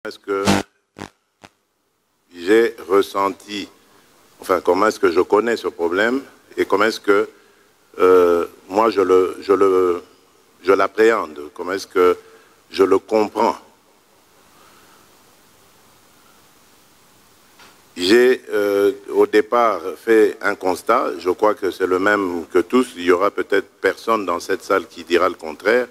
Est-ce que j'ai ressenti, enfin comment est-ce que je connais ce problème et comment est-ce que moi je l'appréhende, comment est-ce que je le comprends. J'ai au départ fait un constat, je crois que c'est le même que tous, il y aura peut-être personne dans cette salle qui dira le contraire,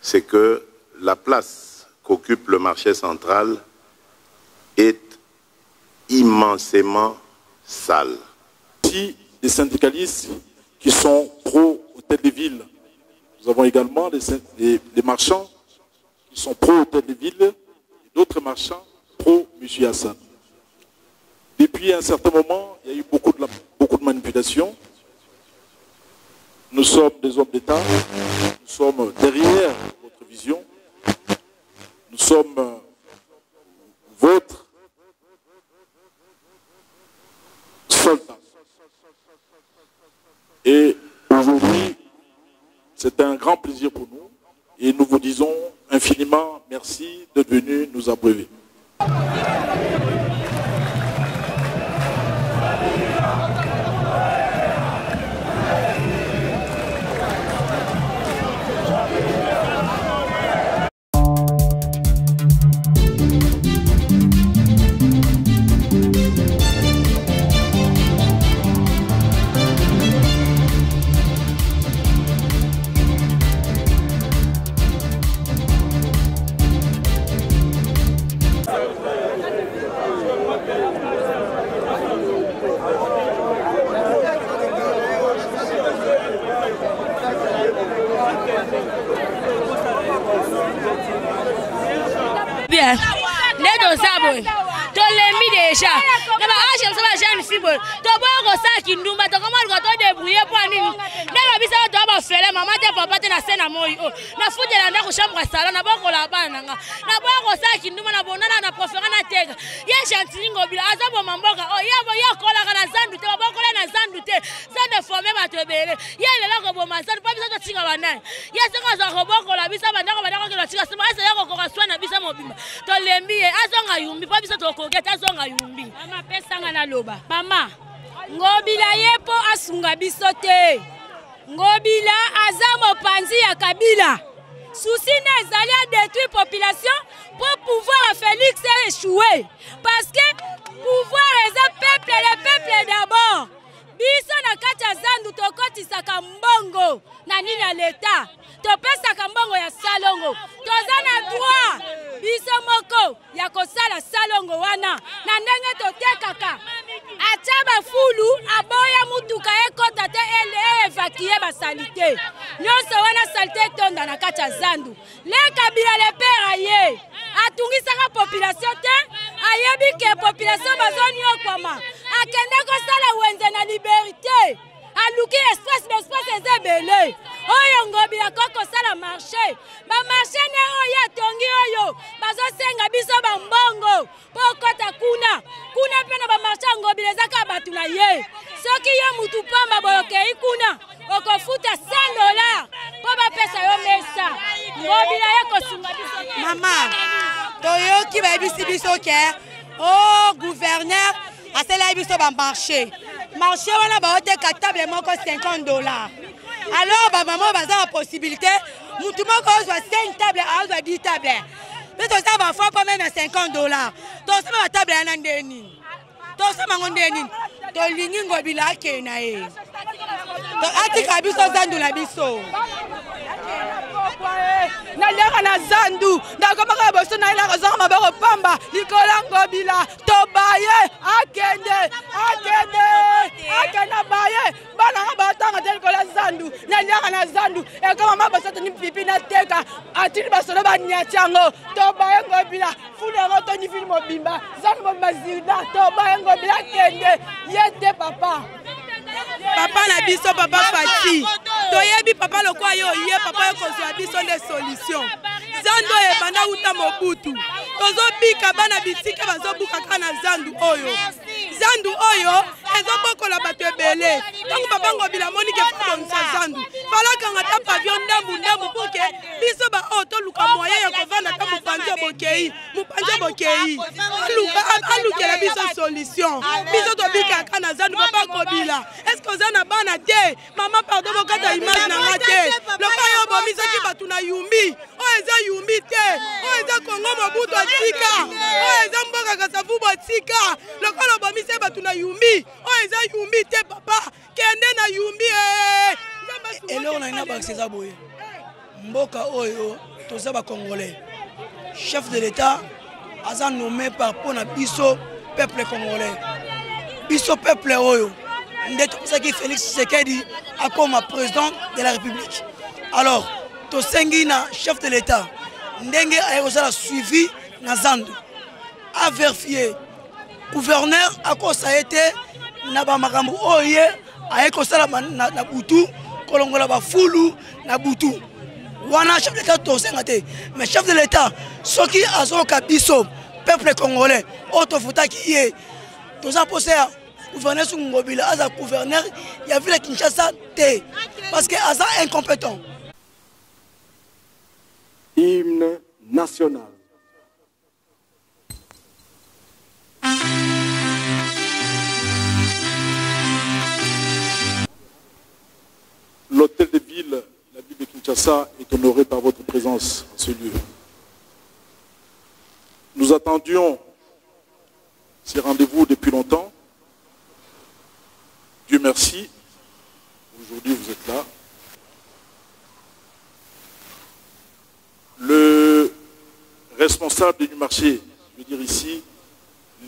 c'est que la place qu'occupe le marché central est immensément sale. Ici, des syndicalistes qui sont pro-hôtel de ville. Nous avons également des marchands qui sont pro-hôtel de ville et d'autres marchands pro-M. Hassan. Depuis un certain moment, il y a eu beaucoup de manipulations. Nous sommes des hommes d'État, nous sommes derrière votre vision, nous sommes votre soldat. Et aujourd'hui, c'est un grand plaisir pour nous et nous vous disons infiniment merci d'être venus nous abreuver. Bien, les deux sabres, tu les mis déjà. Je suis une jeune fille. Tu vois ça qui nous bat. Comment tu vas débrouiller pour nous? N'est-ce pas tu vas faire maman et papa te na scène à moi. Na foutre la na chambre salon na boko la bana. Na boko ça qui nous na bonana na profera na tega. Ya gentil ngobila azabo mamboka. Oh ya kola kana zandu te boko na zandu te. Zandu former batebele. Ya le la ko boma zandu pa bisa to tinga banana. Ya se ko za boko la bisa bandako bandako ke la tinga. Se ya ko swana bisa mobimba. To lembi azonga yumbi pa bisa to koketa azonga yumbi. Mama pesa nga na loba. Mama ngobila yepo asunga bisote. Ngobila azamo panzi ya Kabila. Souci n'ezali à détruire population pour pouvoir Félix échouer. Parce que pouvoir est un peuple, le peuple d'abord. Biso na kati ya zandu tokotisaka mbongo na nini ya leta. Topesaka mbongo ya salongo. Toza na droit biso moko ya kosala salongo wana. Na ndenge totekaka. Achaba fulu aboya mutuka ekota te ele evacuer ba salite. Nyonso wana salite tonda na kati ya zandu. Le Kabila le père aye. Atungisaka population te. Ayebi ke population bazoni okwama. Akende kosala wenze na liberté. Aluki espace ezebele. Oyo ngobila koko sala marché. Ba marché ne oyo tongi oyo. Bazo senga biso ba mbongo. Pokota kuna. Kuna pena ba marché ngobila zaka batu na ye. Soki yo mutu pamba boyoke ikuna. Okofuta $100. Po ba pesa yo mesa. Ngobila yako sunga biso. Mama. Toyoki ba biso ke. Oh gouverneur. Asela biso ba marché. Marché wana ba oteka table moko $50. Alors ba maman baza la possibilité mutu moko ozwa 5 tables ozwa 10 tables. Mais to ça ba fois pas même $50. To ça ba table na ndeni. To ça mango ndeni. To lingi ngobila ke na e. To atika biso zandu la biso. Na leka na zandu ndakomaka boso na ila razon maboko pamba likola ngobila tobaye akende baye bana ngabatanga telikola zandu na leka na zandu e kama maboso toni pipi na teka atili basolo banyachango tobaye ngobila fule ngoto ni film mobimba zandu mobazida tobaye ngobila kende yete papa na biso papa Fati toyebi papa lokwa yo ye papa yo kozwa biso les solutions zandu e banda uta mobutu tozobika bana bitike bazobuka kana zandu oyo ezobokola bato ebele ntango papa ngobila moni ke fabonisa zandu balakanga ta pavillon ndambu pour que biso ba auto luka moyen ya kovanda ta mupanje bokei alukela biso solution biso tobikaka na zandu papa kobila est-ce que oza na bana te mama pardon bokata image na nga te loka yo bomisaki bato na yumbi oyo eza yumbi te oyo eza kongo mobutu atika oyo eza mboka kasavu botika lokola bomise bato na yumbi oyo eza yumbi te papa kende na yumbi eloko na ina bakisi eza boye mboka oyo toza bakongolais chef de l'état aza nommé par mpona biso peuple congolais biso peuple oyo nde topesaki Félix Tshisekedi akoma président de la République. Alors tosengi na chef de l'état ndenge aye kozala suivi na zandu a vérifier gouverneur akosa ete na bamakambo oyo ye aye kosala na butu kolongola bafulu na butu wana chef de l'état tosenga te mais chef de l'état soki azoka biso peuple congolais otofutaki ye toza posé ya gouverneur Ngobila aza gouverneur ya ville Kinshasa te parce que aza incompétent. Hymne national. L'hôtel de ville, la ville de Kinshasa, est honoré par votre présence en ce lieu. Nous attendions ces rendez-vous depuis longtemps. Dieu merci, aujourd'hui vous êtes là. Le responsable du marché, je veux dire ici,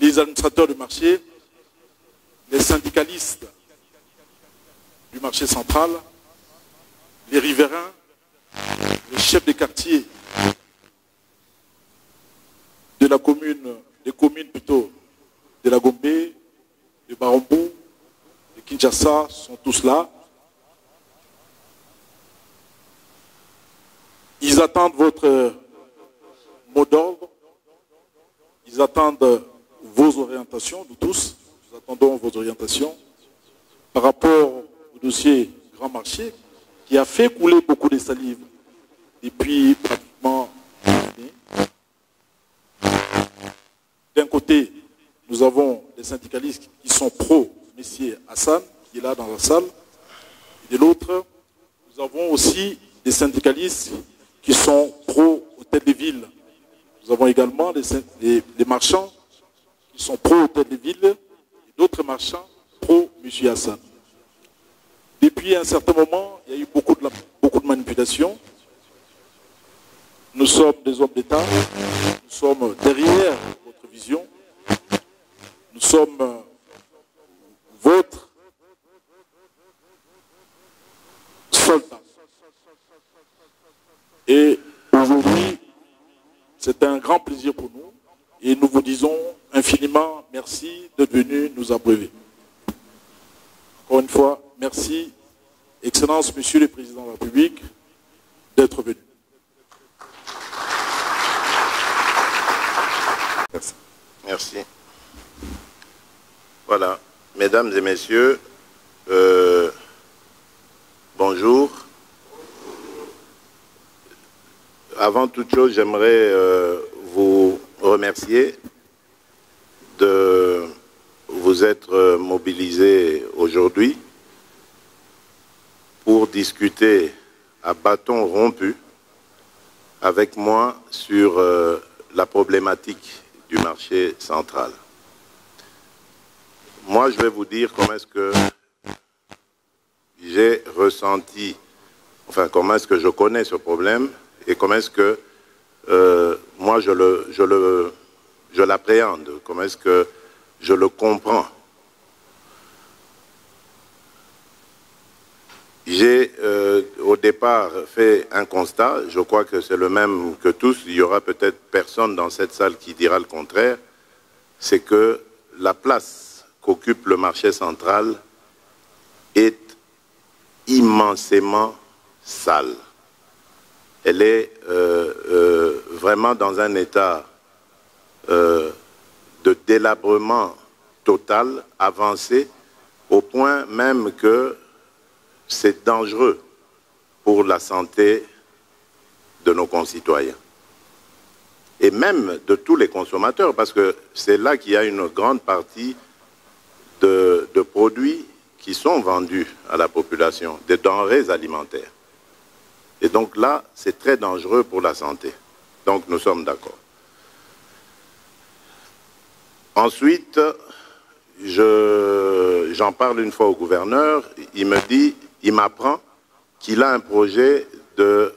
les administrateurs du marché, les syndicalistes du marché central, les riverains, les chefs de quartier de la commune, des communes plutôt, de la Gombe, de Barambou, de Kinshasa, sont tous là. Ils attendent votre mot d'ordre, ils attendent vos orientations, nous tous, nous attendons vos orientations par rapport au dossier Grand Marché qui a fait couler beaucoup de salive depuis pratiquement une année. D'un côté, nous avons des syndicalistes qui sont pro Monsieur Hassan, qui est là dans la salle, et de l'autre, nous avons aussi des syndicalistes qui sont pro-hôtel de ville. Nous avons également des marchands qui sont pro-hôtel de ville et d'autres marchands pro-M. Hassan. Depuis un certain moment, il y a eu beaucoup de manipulations. Nous sommes des hommes d'État, nous sommes derrière votre vision, nous sommes votre soldat. Et aujourd'hui, c'est un grand plaisir pour nous et nous vous disons infiniment merci d'être venu nous abreuver. Encore une fois, merci, Excellence, Monsieur le Président de la République, d'être venu. Merci. Merci. Voilà, mesdames et messieurs, bonjour. Avant toute chose, j'aimerais vous remercier de vous être mobilisés aujourd'hui pour discuter à bâton rompu avec moi sur la problématique du marché central. Moi, je vais vous dire comment est-ce que j'ai ressenti, enfin, comment est-ce que je connais ce problème et comment est-ce que moi je l'appréhende, comment est-ce que je le comprends. J'ai au départ fait un constat, je crois que c'est le même que tous, il y aura peut-être personne dans cette salle qui dira le contraire, c'est que la place qu'occupe le marché central est immensément sale. Elle est vraiment dans un état de délabrement total, avancé, au point même que c'est dangereux pour la santé de nos concitoyens. Et même de tous les consommateurs, parce que c'est là qu'il y a une grande partie de produits qui sont vendus à la population, des denrées alimentaires. Et donc là, c'est très dangereux pour la santé. Donc nous sommes d'accord. Ensuite, j'en parle une fois au gouverneur, il me dit, il m'apprend qu'il a un projet de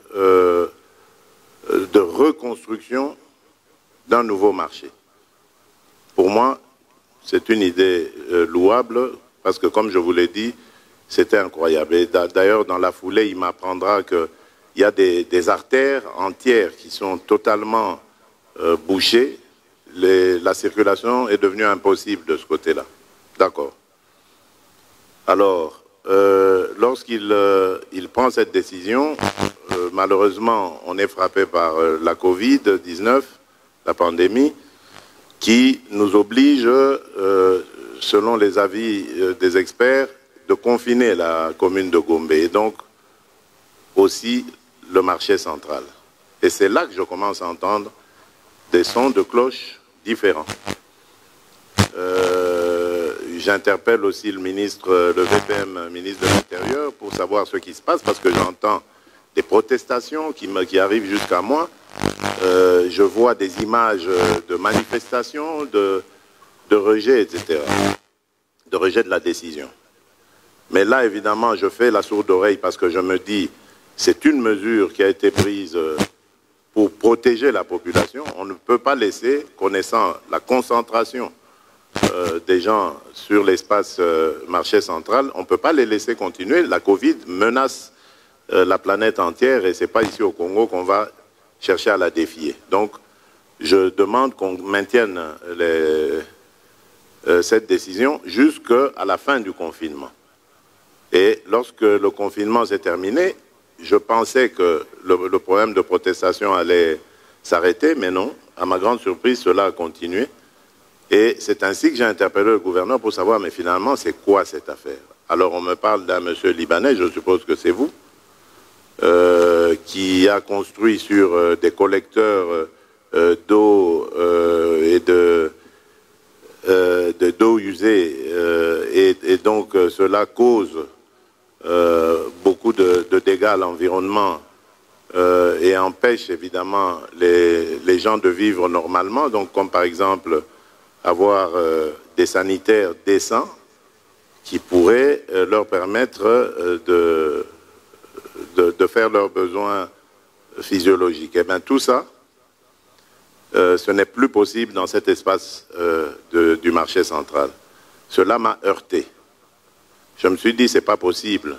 reconstruction d'un nouveau marché. Pour moi, c'est une idée louable, parce que comme je vous l'ai dit, c'était incroyable. Et d'ailleurs, dans la foulée, il m'apprendra qu'il y a des artères entières qui sont totalement bouchées. La circulation est devenue impossible de ce côté-là. D'accord. Alors, lorsqu'il prend cette décision, malheureusement, on est frappé par la Covid-19, la pandémie, qui nous oblige, selon les avis des experts, de confiner la commune de Gombe et donc aussi le marché central. Et c'est là que je commence à entendre des sons de cloche différents. J'interpelle aussi le ministre, le VPM, ministre de l'Intérieur, pour savoir ce qui se passe, parce que j'entends des protestations qui arrivent jusqu'à moi. Je vois des images de manifestations, de rejet, etc., de rejet de la décision. Mais là, évidemment, je fais la sourde oreille parce que je me dis, c'est une mesure qui a été prise pour protéger la population. On ne peut pas laisser, connaissant la concentration des gens sur l'espace marché central, on ne peut pas les laisser continuer. La Covid menace la planète entière et ce n'est pas ici au Congo qu'on va chercher à la défier. Donc, je demande qu'on maintienne cette décision jusqu'à la fin du confinement. Et lorsque le confinement s'est terminé, je pensais que le problème de protestation allait s'arrêter, mais non. À ma grande surprise, cela a continué. Et c'est ainsi que j'ai interpellé le gouverneur pour savoir, mais finalement, c'est quoi cette affaire? Alors, on me parle d'un monsieur libanais, je suppose que c'est vous, qui a construit sur des collecteurs d'eau et d'eau usée. Et donc, cela cause beaucoup de dégâts à l'environnement et empêche évidemment les gens de vivre normalement. Donc, comme par exemple avoir des sanitaires décents qui pourraient leur permettre de faire leurs besoins physiologiques. Et bien tout ça, ce n'est plus possible dans cet espace du marché central. Cela m'a heurté. Je me suis dit, c'est pas possible.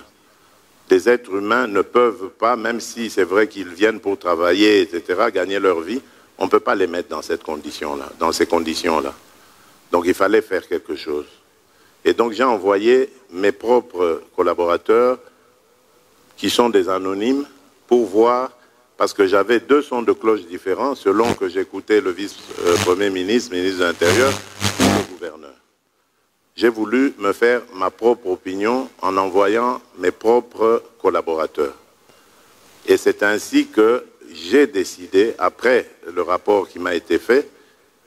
Des êtres humains ne peuvent pas, même si c'est vrai qu'ils viennent pour travailler, etc., gagner leur vie, on ne peut pas les mettre dans cette condition-là, dans ces conditions-là. Donc il fallait faire quelque chose. Et donc j'ai envoyé mes propres collaborateurs, qui sont des anonymes, pour voir, parce que j'avais deux sons de cloche différents, selon que j'écoutais le vice-premier ministre, ministre de l'Intérieur, ou le gouverneur. J'ai voulu me faire ma propre opinion en envoyant mes propres collaborateurs. Et c'est ainsi que j'ai décidé, après le rapport qui m'a été fait,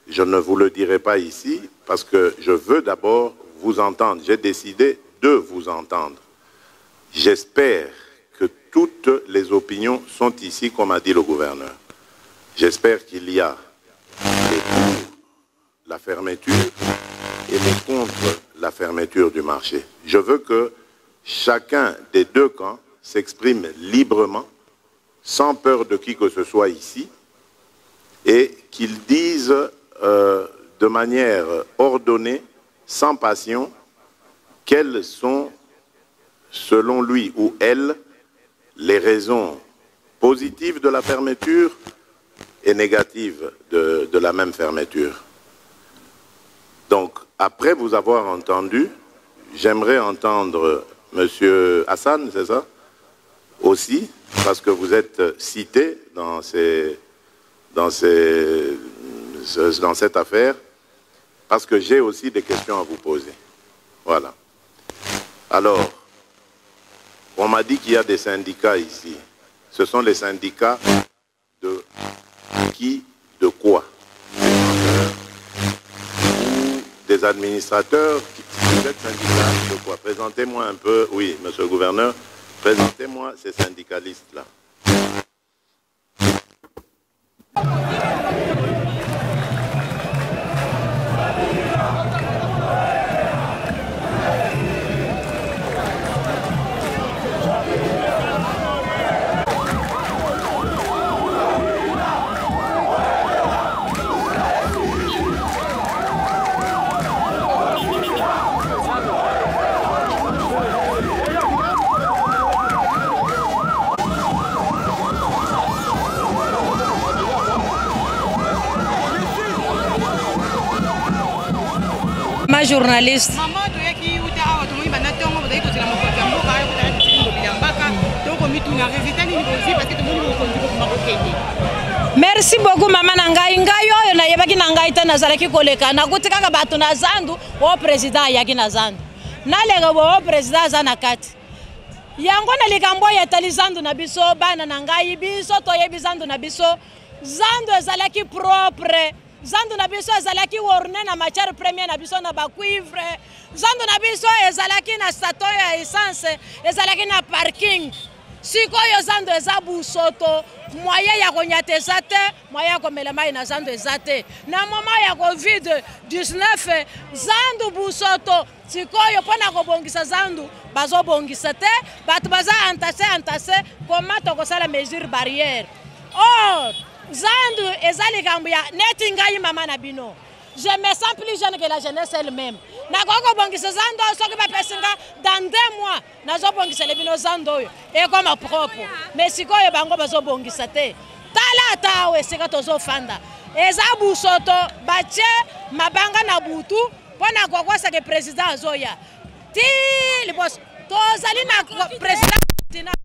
je ne vous le dirai pas ici, parce que je veux d'abord vous entendre. J'ai décidé de vous entendre. J'espère que toutes les opinions sont ici, comme a dit le gouverneur. J'espère qu'il y a des pour la fermeture et des contre la fermeture du marché. Je veux que chacun des deux camps s'exprime librement, sans peur de qui que ce soit ici, et qu'ils disent de manière ordonnée, sans passion, quelles sont, selon lui ou elle, les raisons positives de la fermeture et négatives de la même fermeture. Donc, après vous avoir entendu, j'aimerais entendre M. Hassan, c'est ça? Aussi, parce que vous êtes cité dans cette affaire, parce que j'ai aussi des questions à vous poser. Voilà. Alors, On m'a dit qu'il y a des syndicats ici. Ce sont les syndicats de qui, de quoi? Des administrateurs, vous êtes syndicats de quoi? Présentez-moi un peu, oui, monsieur le gouverneur, présentez-moi ces syndicalistes-là. Journaliste. Merci beaucoup maman nangai ngayo na yebaki nangai tana zalaki koleka na kutika bato na zandu o president yaki na zandu na lega o president za na kati yango na likambo ya tali zandu na biso bana nangai biso to yebi zandu na biso zandu ezalaki propre. Zandu na biso ezalaki orne na matière première na biso na ba cuivre. Zandu na biso ezalaki na station ya essence, ezalaki na parking. Sikoyo zandu eza busoto, moyen ya konyata eza te, moyen ya komela mai na zandu eza te. Na moment ya COVID-19 zandu busoto, sikoyo pona kobongisa zandu bazobongisa te, bato baza antase koma tokosala mesure barrière. Or zandu ezali kambuya neti ngai mama na bino. Je me sens plus jeune que la jeunesse elle-même. Na koko bongisa zando soki ba pesinga dans 2 mois nazo bongisa le bino zando yo e comme propre. Mais sikoyo bango bazo bongisa te. Tala tawe sika tozo fanda. Eza busoto bache mabanga na butu pona kokwasa ke president azoya. Ti libos tozali na president